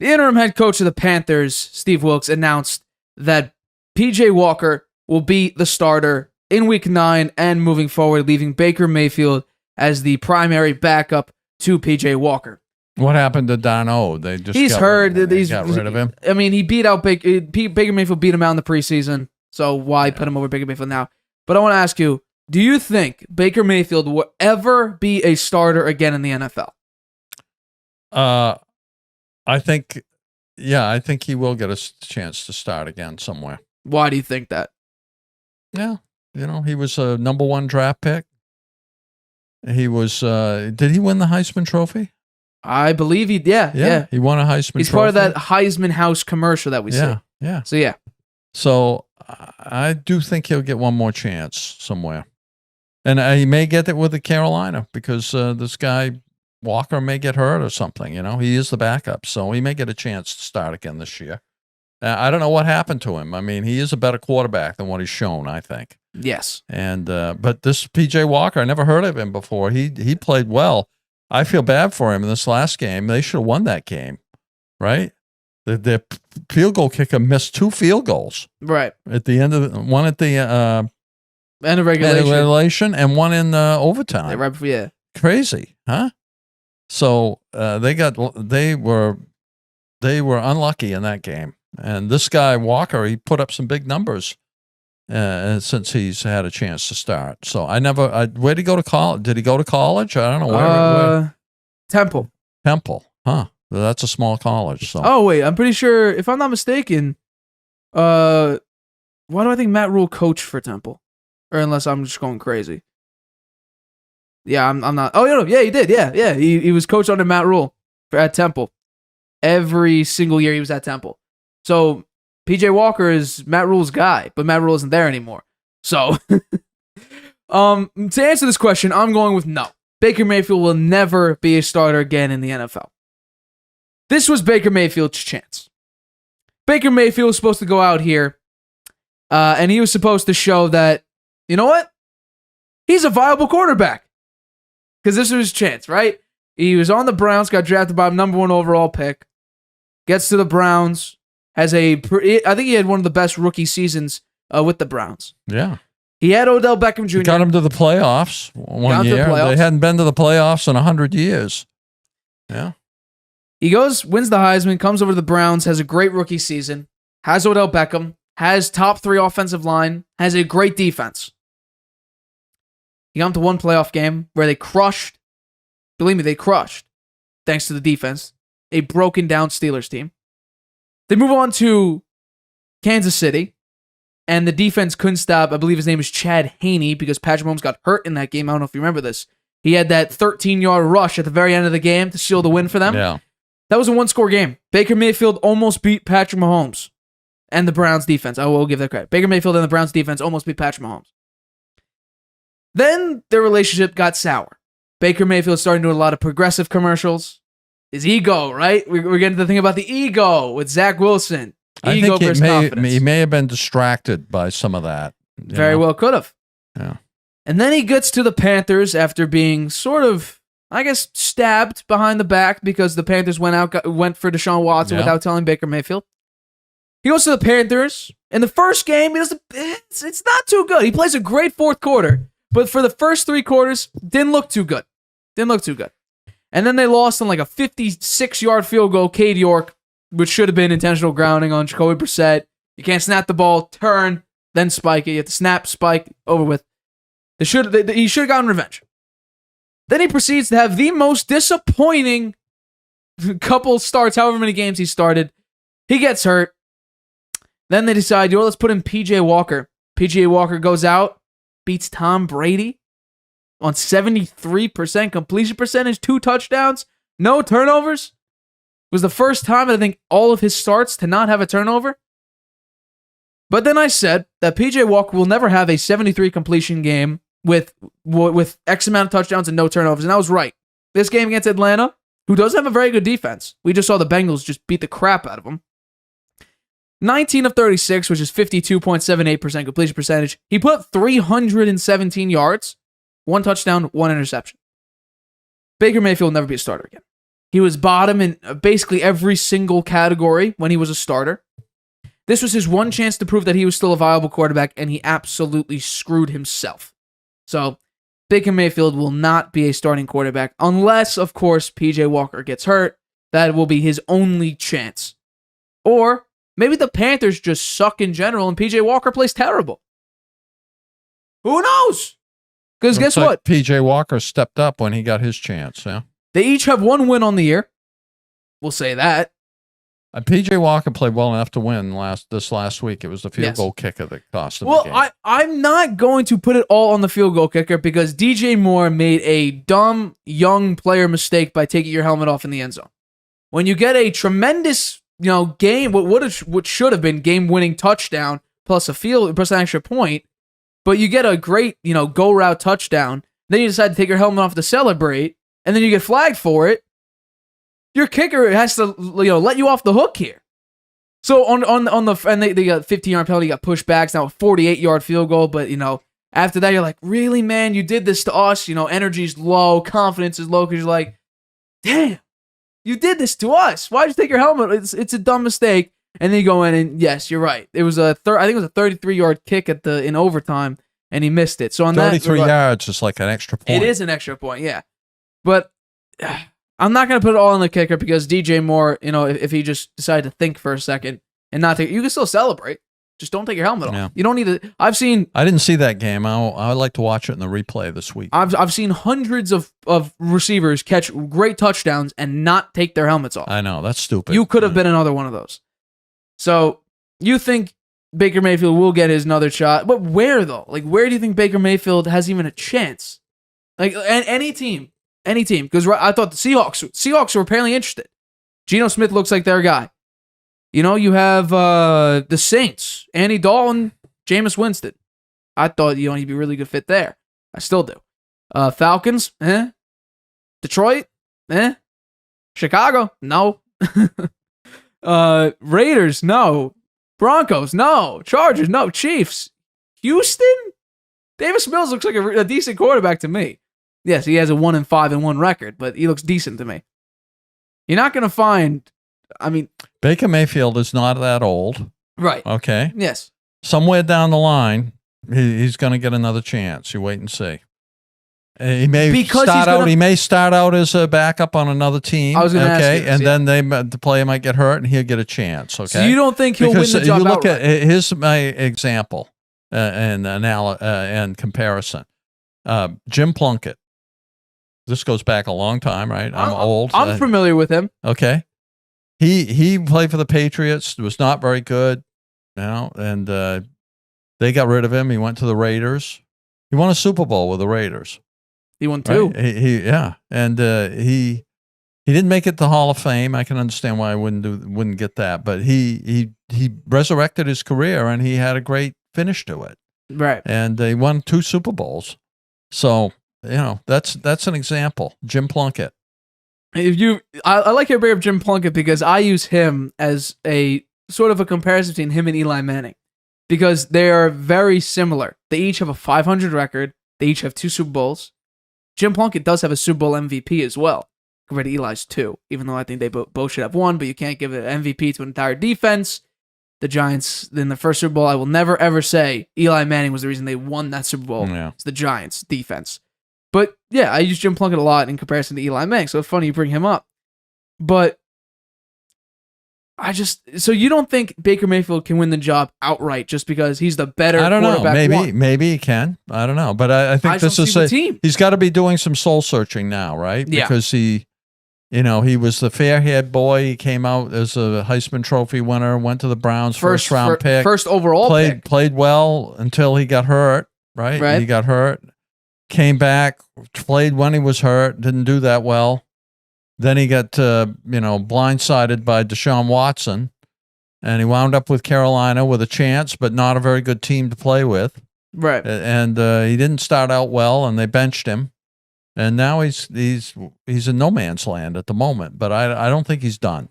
The interim head coach of the Panthers, Steve Wilkes, announced that P.J. Walker will be the starter in Week 9 and moving forward, leaving Baker Mayfield as the primary backup to P.J. Walker. What happened to Darno? He's hurt. They got rid of him. I mean, he beat out Baker Mayfield beat him out in the preseason, so why put him over Baker Mayfield now? But I want to ask you, do you think Baker Mayfield will ever be a starter again in the NFL? I think he will get a chance to start again somewhere. Why do you think that? Yeah, he was a number 1 draft pick. He was. Did he win the Heisman Trophy? I believe he. Yeah. He won a Heisman. He's Trophy. part of that Heisman House commercial that we see. Yeah. So yeah. So I do think he'll get one more chance somewhere, and he may get it with the Carolina because this guy Walker may get hurt or something. He is the backup, so he may get a chance to start again this year. I don't know what happened to him. I mean, he is a better quarterback than what he's shown, I think. Yes. And but this P.J. Walker, I never heard of him before. He played well. I feel bad for him in this last game. They should have won that game, right? The field goal kicker missed 2 field goals. Right. At the end of one at the end of regulation and one in overtime. Right before, yeah. Crazy, huh? So they were unlucky in that game. And this guy Walker, he put up some big numbers since he's had a chance to start. So where did he go to college? Did he go to college? I don't know where. Temple. Temple, huh? That's a small college. So. Oh wait, I'm pretty sure, if I'm not mistaken, why do I think Matt Rule coached for Temple? Or unless I'm just going crazy. Yeah, I'm not. Oh yeah, he did. Yeah. He was coached under Matt Rule at Temple. Every single year he was at Temple. So P.J. Walker is Matt Rule's guy, but Matt Rule isn't there anymore. So, to answer this question, I'm going with no. Baker Mayfield will never be a starter again in the NFL. This was Baker Mayfield's chance. Baker Mayfield was supposed to go out here, and he was supposed to show that, you know what? He's a viable quarterback. Because this was his chance, right? He was on the Browns, got drafted by number 1 overall pick, gets to the Browns, I think he had one of the best rookie seasons with the Browns. Yeah. He had Odell Beckham Jr. He got him to the playoffs one year. They hadn't been to the playoffs in 100 years. Yeah. He wins the Heisman, comes over to the Browns, has a great rookie season, has Odell Beckham, has top 3 offensive line, has a great defense. He got into one playoff game where they crushed, believe me, thanks to the defense, a broken down Steelers team. They move on to Kansas City, and the defense couldn't stop, I believe his name is Chad Haney, because Patrick Mahomes got hurt in that game. I don't know if you remember this. He had that 13-yard rush at the very end of the game to seal the win for them. Yeah. That was a 1-score game. Baker Mayfield almost beat Patrick Mahomes and the Browns defense. I will give that credit. Baker Mayfield and the Browns defense almost beat Patrick Mahomes. Then their relationship got sour. Baker Mayfield started doing a lot of progressive commercials. His ego, right? We're getting to the thing about the ego with Zach Wilson. Ego versus confidence. He may have been distracted by some of that. Very well could have. Yeah. And then he gets to the Panthers after being sort of, I guess, stabbed behind the back because the Panthers went for Deshaun Watson without telling Baker Mayfield. He goes to the Panthers. In the first game, it's not too good. He plays a great fourth quarter, but for the first 3 quarters, didn't look too good. And then they lost on like a 56-yard field goal, Cade York, which should have been intentional grounding on Jacoby Brissett. You can't snap the ball, turn, then spike it. You have to snap, spike, over with. He should have gotten revenge. Then he proceeds to have the most disappointing couple starts, however many games he started. He gets hurt. Then they decide, let's put in P.J. Walker. P.J. Walker goes out, beats Tom Brady on 73% completion percentage, 2 touchdowns, no turnovers. It was the first time I think all of his starts to not have a turnover. But then I said that P.J. Walker will never have a 73 completion game with X amount of touchdowns and no turnovers, and I was right. This game against Atlanta, who does have a very good defense, we just saw the Bengals just beat the crap out of them. 19 of 36, which is 52.78% completion percentage. He put up 317 yards, 1 touchdown, 1 interception. Baker Mayfield will never be a starter again. He was bottom in basically every single category when he was a starter. This was his one chance to prove that he was still a viable quarterback, and he absolutely screwed himself. So, Baker Mayfield will not be a starting quarterback unless, of course, PJ Walker gets hurt. That will be his only chance. Or maybe the Panthers just suck in general and PJ Walker plays terrible. Who knows? Because guess what? PJ Walker stepped up when he got his chance. Yeah. They each have one win on the year. We'll say that. PJ Walker played well enough to win this last week. It was the field goal kicker that cost him the game. I'm not going to put it all on the field goal kicker because DJ Moore made a dumb young player mistake by taking your helmet off in the end zone. When you get a tremendous, game, what should have been game-winning touchdown plus an extra point, but you get a great, go route touchdown, then you decide to take your helmet off to celebrate, and then you get flagged for it. Your kicker has to, let you off the hook here. So they got 15-yard penalty, got pushed back. Now a 48-yard field goal, but after that you're like, really, man, you did this to us. Energy's low, confidence is low because you're like, damn, you did this to us. Why'd you take your helmet? It's a dumb mistake. And then you go in and yes, you're right. It was I think it was a 33-yard kick in overtime, and he missed it. So on 33 yards is like an extra point. It is an extra point, yeah. But I'm not going to put it all on the kicker because DJ Moore, if he just decided to think for a second and not take, you can still celebrate. Just don't take your helmet off. Yeah. You don't need to. I didn't see that game. I'd like to watch it in the replay this week. I've seen hundreds of receivers catch great touchdowns and not take their helmets off. I know. That's stupid. You could have been another one of those. So you think Baker Mayfield will get his another shot. But where, though? Like, where do you think Baker Mayfield has even a chance? Like, any team. Because I thought the Seahawks were apparently interested. Geno Smith looks like their guy. You have the Saints, Andy Dalton, Jameis Winston. I thought he'd be a really good fit there. I still do. Falcons, Detroit, Chicago, no. Raiders, no. Broncos, no. Chargers, no. Chiefs, Houston. Davis Mills looks like a decent quarterback to me. Yes, he has a 1-5-1 record, but he looks decent to me. You're not going to find. Baker Mayfield is not that old. Right. Okay. Yes. Somewhere down the line, he's going to get another chance. You wait and see. He may start out as a backup on another team. I was going to ask you this, and then the player might get hurt, and he'll get a chance. Okay. So you don't think he'll win the job outright? Here's my example and comparison. Jim Plunkett. This goes back a long time, right? I'm old. I'm familiar with him. Okay. He played for the Patriots. Was not very good, and they got rid of him. He went to the Raiders. He won a Super Bowl with the Raiders. He won two. Right? And he didn't make it to Hall of Fame. I can understand why I wouldn't get that, but he resurrected his career and he had a great finish to it. Right. And he won 2 Super Bowls. So, that's an example. Jim Plunkett. I like your bring up Jim Plunkett because I use him as a sort of a comparison between him and Eli Manning because they are very similar. They each have a 500 record. They each have 2 Super Bowls. Jim Plunkett does have a Super Bowl MVP as well, compared to Eli's 2, even though I think they both should have 1, but you can't give an MVP to an entire defense. The Giants, in the first Super Bowl, I will never, ever say Eli Manning was the reason they won that Super Bowl. Yeah. It's the Giants' defense. But, yeah, I use Jim Plunkett a lot in comparison to Eli Manning, so it's funny you bring him up. But so you don't think Baker Mayfield can win the job outright just because he's the better quarterback? I don't know. Maybe he can. I don't know. But I think this is he's got to be doing some soul searching now, right? Yeah. Because he was the fair-haired boy. He came out as a Heisman Trophy winner, went to the Browns, first round pick. First overall pick. Played well until he got hurt, right? He got hurt. Came back, played when he was hurt, didn't do that well. Then he got, blindsided by Deshaun Watson, and he wound up with Carolina with a chance, but not a very good team to play with. Right. And he didn't start out well, and they benched him. And now he's in no man's land at the moment, but I don't think he's done.